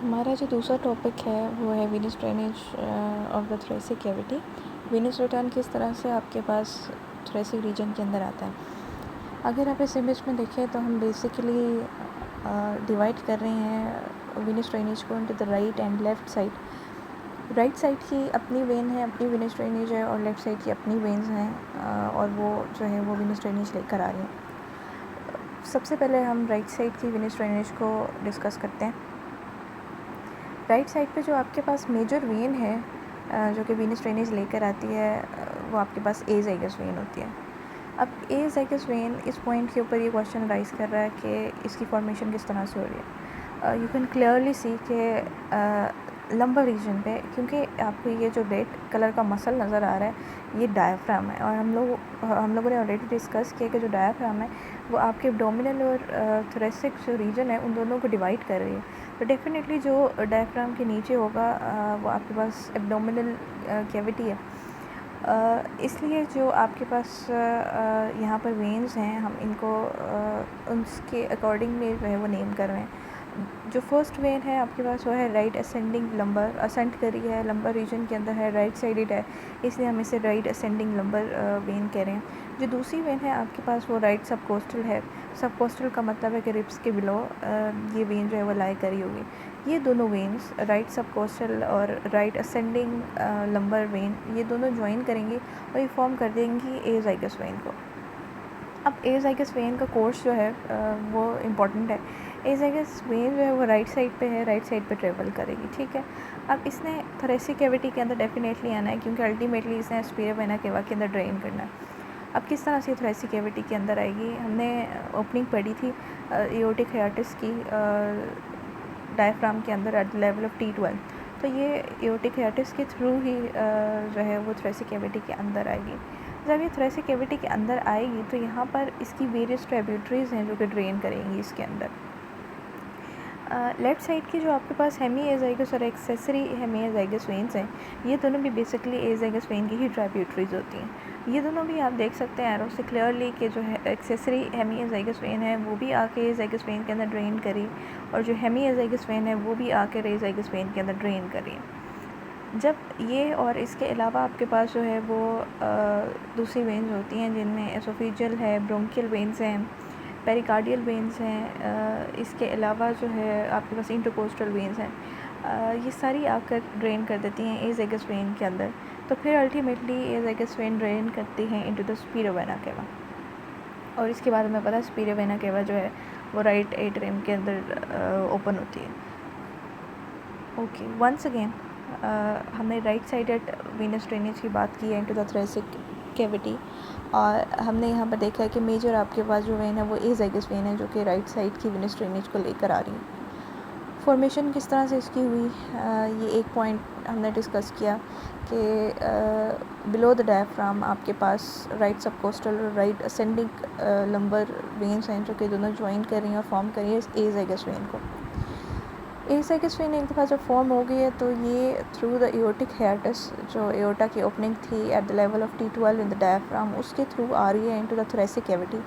हमारा जो दूसरा टॉपिक है वो है Venus drainage of the thoracic cavity. Venous return किस तरह से आपके पास थोरेसिक रीजन के अंदर आता है। अगर आप इस इमेज में देखें तो हम बेसिकली डिवाइड कर रहे हैं वीनस ड्रेनेज को into the right and left side. Right side की अपनी वेन है, अपनी वीनस ड्रेनेज है, और लेफ़्ट साइड की अपनी वेन्स हैं और वो जो है वो वीनस ड्रेनेज लेकर आ रही हैं। सबसे पहले हम राइट साइड की वीनस ड्रेनेज को डिस्कस करते हैं। राइट साइड पे जो आपके पास मेजर वेन है जो कि वीनस ड्रेनेज लेकर आती है वो आपके पास ए ज़ाइगस वेन होती है। अब ए ज़ाइगस वेन इस पॉइंट के ऊपर ये क्वेश्चन राइज कर रहा है कि इसकी फॉर्मेशन किस तरह से हो रही है। यू कैन क्लियरली सी के लंबर रीजन पे, क्योंकि आपको ये जो रेड कलर का मसल नज़र आ रहा है ये डायफ्राम है, और हम लोगों ने ऑलरेडी डिस्कस किया कि जो डायफ्राम है वो आपके एब्डोमिनल और थोरेसिक जो रीजन है उन दोनों को डिवाइड कर रही है। तो डेफिनेटली जो डायफ्राम के नीचे होगा वो आपके पास एब्डोमिनल कैविटी है। इसलिए जो आपके पास यहाँ पर वेन्स हैं हम इनको उसके अकॉर्डिंगली जो है वो नेम कर रहे हैं। जो फर्स्ट वेन है आपके पास वो है राइट असेंडिंग लंबर, असेंड करी है लंबर रीजन के अंदर है, राइट साइडेड है, इसलिए हम इसे राइट असेंडिंग लंबर वेन कह रहे हैं। जो दूसरी वेन है आपके पास वो राइट सबकोस्टल है। सबकोस्टल का मतलब है कि रिब्स के बिलो ये वेन जो है वो लाई करी होगी। ये दोनों वेन्स राइट सबकोस्टल और राइट असेंडिंग लंबर वेन ये दोनों ज्वाइन करेंगी और ये फॉर्म कर देंगी ए ज़ाइगस वेन को। अब ए ज़ाइगस वेन का कोर्स जो है वो इम्पॉर्टेंट है। ए ज़ाइगस वेन जो है वो राइट साइड पे है, राइट साइड पे ट्रेवल करेगी, ठीक है। अब इसने थोरेसिक कैविटी के अंदर डेफिनेटली आना है, क्योंकि अल्टीमेटली इसने स्पीरा वेना केवा के अंदर ड्रेन करना है। अब किस तरह से थोरेसिक कैविटी के अंदर आएगी, हमने ओपनिंग पढ़ी थी एओर्टिक हाइएटस की डायफ्राम के अंदर at the level of T12। तो ये एओर्टिक हाइएटस के थ्रू ही जो है वो थोरेसिक कैविटी के अंदर आएगी। जब ये थोरेसिक कैविटी के अंदर आएगी तो यहाँ पर इसकी वेरियस ट्रिब्यूटरीज़ हैं जो कि ड्रेन करेंगी इसके अंदर। लेफ़्ट साइड की जो आपके पास हेमी एज़ाइगस और एक्सेसरी हेमी एज़ाइगस वेन्स हैं, ये दोनों भी बेसिकली एज़ाइगस वेन की ही ट्रिब्यूटरीज़ होती हैं। ये दोनों भी आप देख सकते हैं एरो से क्लियरली कि जो है एक्सेसरी हेमी एज़ाइगस वेन है वो भी आके एज़ाइगस वेन के अंदर ड्रेन करी, और जो हेमी एज़ाइगस वेन है वो भी आके एज़ाइगस वेन के अंदर ड्रेन करी। जब ये और इसके अलावा आपके पास जो है वो दूसरी वेन्स होती हैं जिनमें एसोफेजियल है, ब्रोंकियल वेन्स हैं, पेरिकार्डियल वेन्स हैं, इसके अलावा जो है आपके पास इंटरकोस्टल वेन्स हैं। ये सारी आकर ड्रेन कर देती हैं ए ज़ाइगस वेन के अंदर। तो फिर अल्टीमेटली ए ज़ाइगस वेन ड्रेन करती हैं इनटू द स्पीरा वेना केवा, और इसके बाद हमें पता है स्पीरा वेना केवा जो है वो राइट एट्रियम के अंदर ओपन होती है। ओके, वंस अगेन हमने राइट साइडेड वीनस ड्रेनेज की बात की है इनटू द थोरेसिक कैविटी, और हमने यहाँ पर देखा है कि मेजर आपके पास जो वेन है वो ए ज़ाइगस वेन है जो कि राइट साइड की वीनस ड्रेनेज को लेकर आ रही है। फॉर्मेशन किस तरह से इसकी हुई, ये एक पॉइंट हमने डिस्कस किया कि बिलो द डायफ्राम आपके पास राइट सबकोस्टल और राइट असेंडिंग लंबर वेन्स हैं जो कि दोनों ज्वाइन कर रही हैं और फॉर्म कर रही है ए ज़ाइगस वेन को। ए ज़ाइगस वेन एक दफ़ा जब फॉर्म हो गई है तो ये थ्रू द एओर्टिक हाइएटस, जो एओर्टा की ओपनिंग थी at the level of T12 in the diaphragm, उसके थ्रू आ रही है इनटू द थोरेसिक कैविटी।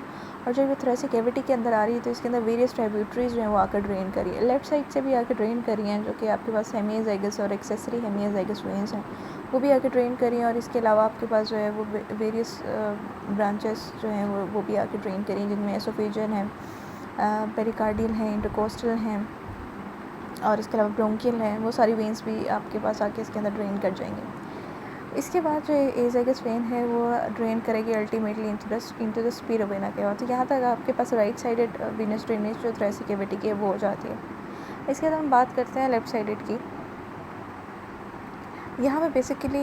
और जब ये थोरेसिक कैविटी के अंदर आ रही है तो इसके अंदर वेरियस ट्रिब्यूटरीज जो हैं वो आकर ड्रेन करी है। लेफ्ट साइड से भी आकर ड्रेन करी हैं जो कि आपके पास हेमी ज़ाइगस और एक्सेसरी हेमी ज़ाइगस वेन्स हैं, वो भी आकर ड्रेन करी हैं। और इसके अलावा आपके पास जो है वो वेरियस ब्रांचेस जो हैं वो भी आकर ड्रेन करी हैं, जिनमें एसोफेजियल हैं, पेरिकार्डियल हैं, इंटरकोस्टल हैं, और इसके अलावा ब्रोंकियल है। वो सारी वेन्स भी आपके पास आके इसके अंदर ड्रेन कर जाएंगे। इसके बाद जो ए ज़ाइगस वेन है वो ड्रेन करेगी अल्टीमेटली इनटू द स्पीरा वेना के बाद। तो यहाँ तक आपके पास राइट साइडेड वीनस ड्रेनेज जो थोरेसिक कैविटी की है वो हो जाती है। इसके बाद हम बात करते हैं लेफ़्ट साइडेड की। यहाँ पे बेसिकली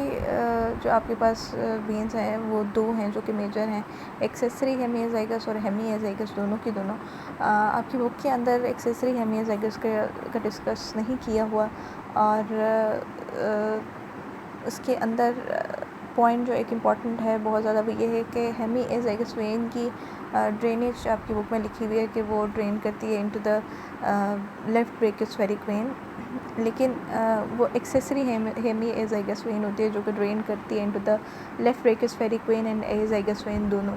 जो आपके पास वेन्स हैं वो दो हैं जो कि मेजर हैं, एक्सेसरी हेमी ज़ाइगस और हेमी ज़ाइगस, दोनों की दोनों। आपकी बुक के अंदर एक्सेसरी हेमी ज़ाइगस का डिस्कस नहीं किया हुआ, और उसके अंदर पॉइंट जो एक इम्पॉर्टेंट है बहुत ज़्यादा वो ये है कि हेमी ज़ाइगस वेन की ड्रेनेज आपकी बुक में लिखी हुई है कि वो ड्रेन करती है into the left brachiocephalic when, लेकिन वो एक्सेसरी हेमी ज़ाइगस वेन होती है जो कि ड्रेन करती है into the left brachiocephalic vein and azygos vein दोनों।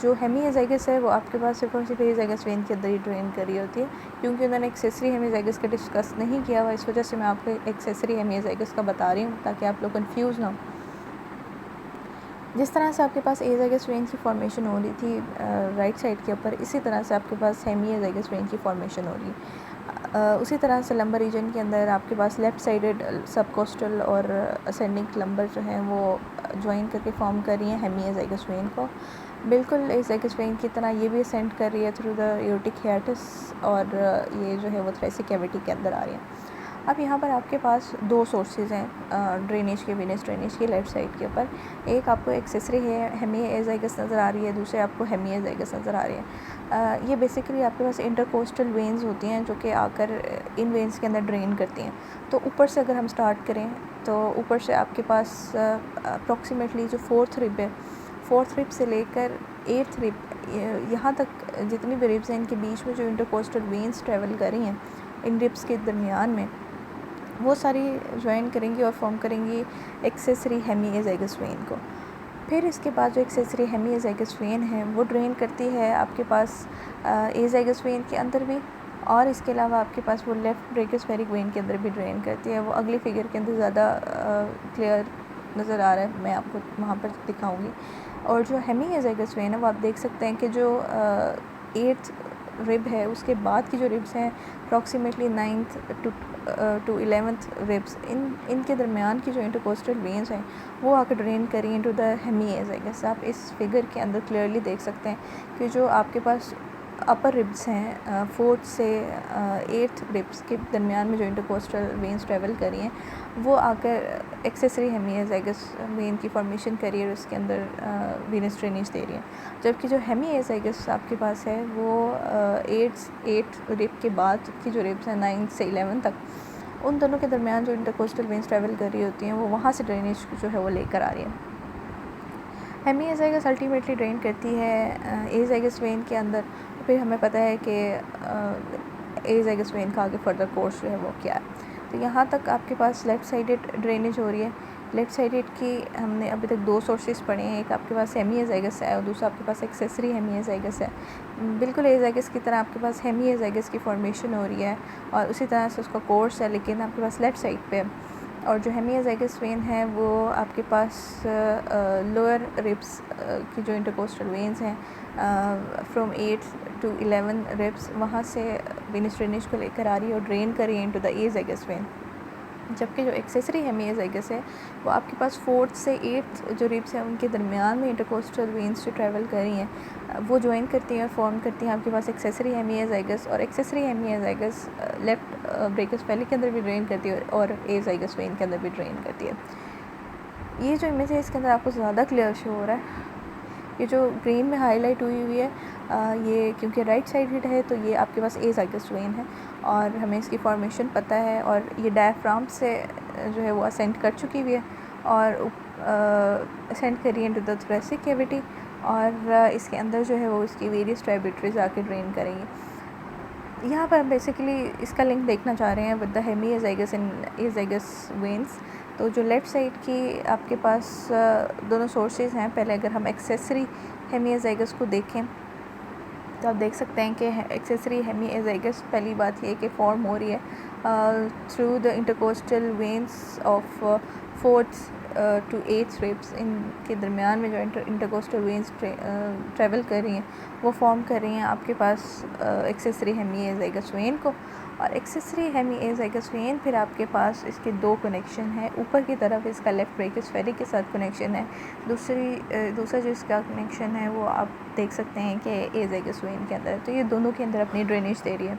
जो हेमीज़ाइगस है वो आपके पास सिर्फ और सिर्फ एज़ाइगस वेन के अंदर ही ड्रेन करी होती है, क्योंकि उन्होंने एक्सेसरी हेमीज़ाइगस का डिस्कस नहीं किया हुआ। इस वजह से मैं आपको एक्सेसरी हेमीज़ाइगस का बता रही हूँ ताकि आप लोग कन्फ्यूज़ ना हो। जिस तरह से आपके पास एज़ाइगस वेन की फॉर्मेशन हो रही थी राइट साइड के ऊपर, इसी तरह से आपके पास हेमीज़ाइगस वेन की फॉर्मेशन हो रही है। उसी तरह से लंबर रीजन के अंदर आपके पास लेफ़्ट साइडेड सबकोस्टल और असेंडिंग लंबर जो हैं वो ज्वाइन करके फॉर्म कर रही हैं हेमीज़ाइगस वेन को। बिल्कुल एज़ाइगस वेन की तरह ये भी असेंड कर रही है थ्रू द एओर्टिक हियाटस, और ये जो है वो थोरेसिक कैविटी के अंदर आ रही है। अब यहाँ पर आपके पास दो सोर्सेज हैं ड्रेनेज के, वेनस ड्रेनेज के लेफ़्ट साइड के ऊपर। एक आपको एक्सेसरी है हेमीज़ाइगस नज़र आ रही है, दूसरे आपको हेमीज़ाइगस नज़र आ रही है। ये बेसिकली आपके पास इंटरकोस्टल वेन्स होती हैं जो कि आकर इन वेन्स के अंदर ड्रेन करती हैं। तो ऊपर से अगर हम स्टार्ट करें तो ऊपर से आपके पास अप्रॉक्सीमेटली जो फोर्थ रिब है, फोर्थ रिब से लेकर एट्थ रिब, यहाँ तक जितनी भी रिब्स हैं इनके बीच में जो इंटरकोस्टल वेन्स ट्रेवल कर रही हैं इन रिब्स के दरमियान में, वो सारी ज्वाइन करेंगी और फॉर्म करेंगी एक्सेसरी हेमीज़ाइगस वेन को। फिर इसके बाद जो एक्सेसरी हेमीज़ाइगस वेन है वो ड्रेन करती है आपके पास एज़ाइगस वेन के अंदर भी, और इसके अलावा आपके पास वो लेफ़्ट ब्रेकियोस्फेरिक वेन के अंदर भी ड्रेन करती है। वो अगली फिगर के अंदर ज़्यादा क्लियर नज़र आ रहा है, मैं आपको वहाँ पर दिखाऊँगी। और जो हेमीज़ाइगस वेन है वो आप देख सकते हैं कि जो 8th रिब है उसके बाद की जो रिब्स हैं approximately 9th to 11th ribs, इनके दरमियान की जो इंटरकोस्टल वेन्स हैं वो आकर ड्रेन करी इनटू द हेमीज़ाइगस। आप इस फिगर के अंदर क्लियरली देख सकते हैं कि जो आपके पास अपर रिब्स हैं 4th से 8th रिब्स के दरमियान में जो इंटरकोस्टल वेन्स ट्रेवल करी हैं वो आकर एक्सेसरी हेमीज़ाइगस वेन की फॉर्मेशन करी और उसके अंदर वेनस ड्रेनेज दे रही है। जबकि जो हेमीज़ाइगस आपके पास है वो 8th रिब के बाद की जो रिब्स हैं 9th से 11th तक, उन दोनों के दरमियान जो इंटरकोस्टल वेन्स ट्रेवल कर रही होती हैं वो वहाँ से ड्रेनेज जो है वो लेकर आ रही है। हेमीज़ाइगस अल्टीमेटली ड्रेन करती है एज़ाइगस वेन के अंदर। फिर हमें पता है कि एज़ाइगस वेन का आगे फर्दर कोर्स जो है वो क्या है। तो यहाँ तक आपके पास लेफ़्ट साइडेड ड्रेनेज हो रही है। लेफ़्ट साइडेड की हमने अभी तक दो सोर्सेज पढ़े हैं, एक आपके पास हेमीज़ाइगस है और दूसरा आपके पास एक्सेसरी हेमीज़ाइगस है। बिल्कुल एज़ाइगस की तरह आपके पास हेमीज़ाइगस की फॉर्मेशन हो रही है और उसी तरह से उसका कोर्स है, लेकिन आपके पास लेफ़्ट साइड पे है। और जो हेमीज़ाइगस वेन है वो आपके पास लोअर रिब्स की जो इंटरकोस्टल वेन्स हैं फ्रॉम 8 to 11 रिब्स, वहाँ से वेनस ड्रेनेज को लेकर आ रही है और ड्रेन कर रही है इनटू द एज़ाइगस वेन। जबकि जो एक्सेसरी हेमीज़ाइगस है वो आपके पास 4th से 8th जो रिब्स हैं उनके दरमियान में इंटरकोस्टल वेन्स जो ट्रैवल कर रही हैं वो ज्वाइन करती हैं और फॉर्म करती हैं आपके पास एक्सेसरी हेमीज़ाइगस। और एक्सेसरी हेमीज़ाइगस लेफ़्ट ब्रेकियोस्फेरिक के अंदर भी ड्रेन करती है और एज़ाइगस वेन के अंदर भी ड्रेन करती है। ये जो इमेज है इसके अंदर आपको ज़्यादा क्लियर शो हो रहा है। ये जो ग्रीन में हाईलाइट हुई है ये क्योंकि राइट साइडेड है तो ये आपके पास एज़ाइगस वेन है और हमें इसकी फॉर्मेशन पता है, और ये डायफ्राम से जो है वो असेंड कर चुकी हुई है और असेंड करी इनटू द थोरेसिक कैविटी, और इसके अंदर जो है वो इसकी वेरियस ट्राइब्यूटरीज आके ड्रेन करेंगी। यहाँ पर हम बेसिकली इसका लिंक देखना चाह रहे हैं विद द हेमीज़ाइगस एंड एज़ाइगस वेन्स। तो जो लेफ़्ट साइड की आपके पास दोनों सोर्सेज हैं, पहले अगर हम एक्सेसरी हेमीज़ाइगस को देखें तो आप देख सकते हैं कि एक्सेसरी हेमीज़ाइगस पहली बात ये कि फॉर्म हो रही है through the intercostal veins of 4th to 8th ribs. इनके दरमियान में जो इंटरकोस्टल वेन्स ट्रैवल कर रही हैं वो फॉर्म कर रही हैं आपके पास एक्सेसरी हेमीज़ाइगस वेन को। और एक्सेसरी हेमीज़ाइगस वेन फिर आपके पास इसके दो कनेक्शन हैं। ऊपर की तरफ इसका लेफ़्ट ब्रेकियोस्फेरिक के साथ कनेक्शन है, दूसरा जो इसका कनेक्शन है वो आप देख सकते हैं कि एज़ाइगस वेन के अंदर। तो ये दोनों के अंदर अपनी ड्रेनेज दे रही है।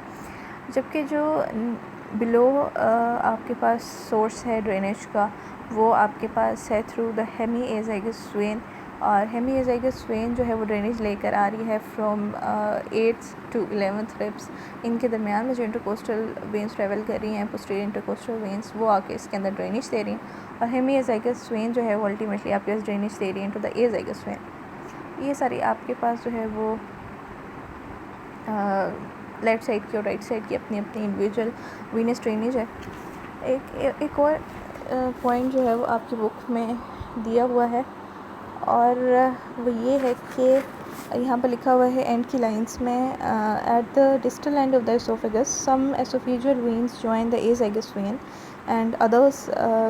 जबकि जो बिलो आपके पास सोर्स है ड्रेनेज का वो आपके पास है थ्रू द हेमीज़ाइगस वेन, और हेमीज़ाइगस वेन जो है वो ड्रेनेज लेकर आ रही है from 8th to 11th ribs. इनके दरमियान में जो इंटरकोस्टल वेन्स ट्रैवल कर रही हैं पोस्टीरियर इंटरकोस्टल वेन्स, वो आके इसके अंदर ड्रेनेज दे रही हैं, और हेमीज़ाइगस वेन जो है वो अल्टीमेटली आपके पास ड्रेनेज दे रही है इनटू द एज़ाइगस वेन। ये सारी आपके पास जो है वो लेफ़्ट साइड की और राइट साइड की अपनी अपनी इंडिविजुअल वेनस ड्रेनेज है। एक और पॉइंट जो है वो आपकी बुक में दिया हुआ है, और वो ये है कि यहाँ पर लिखा हुआ है एंड की लाइंस में, at the distal end of the oesophagus some oesophageal veins join the azygos vein and others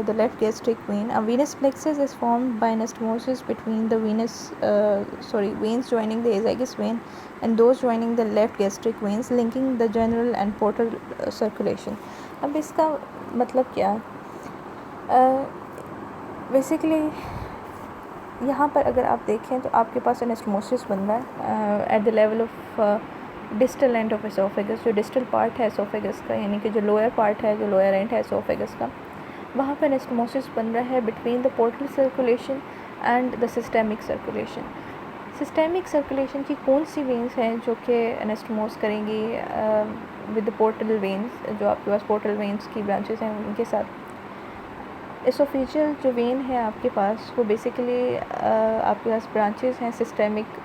the left gastric vein. A venous plexus is formed by anastomosis between the veins joining the azygous vein and those joining the left gastric veins, linking the general and portal circulation. अब इसका मतलब क्या है? Basically यहाँ पर अगर आप देखें तो आपके पास एनास्टोमोसिस बन रहा है at the level of distal end of oesophagus, जो डिस्टल पार्ट है एसोफेगस का, यानी कि जो लोअर पार्ट है, जो लोअर एंड है एसोफेगस का, वहाँ पर एनास्टोमोसिस बन रहा है between the portal circulation and the systemic circulation. Systemic circulation की कौन सी वेन्स हैं जो कि एनास्टोमोस करेंगी विद द पोर्टल वेन्स, जो आपके पास पोर्टल वेन्स की ब्रांचेस हैं उनके साथ. एसोफेजियल जो वेन है आपके पास वो बेसिकली आपके पास ब्रांचेस हैं सिस्टेमिक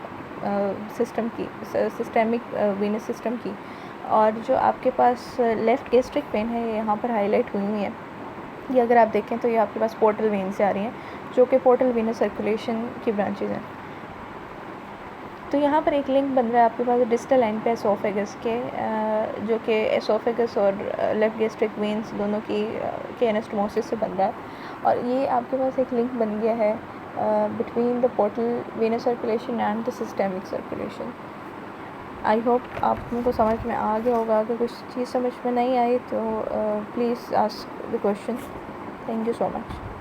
सिस्टम की, सिस्टेमिक वेनस सिस्टम की, और जो आपके पास लेफ़्ट गैस्ट्रिक वेन है ये यहाँ पर हाईलाइट हुई हुई है. ये अगर आप देखें तो ये आपके पास पोर्टल वेन से आ रही हैं जो कि पोर्टल वेनस सर्कुलेशन की ब्रांचेस हैं. तो यहाँ पर एक लिंक बन रहा है आपके पास डिस्टल एंड पे एसोफेगस के, जो कि एसोफेगस और लेफ़्ट गैस्ट्रिक वेन्स दोनों की के एनास्टोमोसिस से बन रहा है. और ये आपके पास एक लिंक बन गया है between the portal venous circulation and the systemic circulation. I hope आप लोगों को समझ में आ गया होगा. अगर कुछ चीज़ समझ में नहीं आई तो please ask the question. Thank you so much.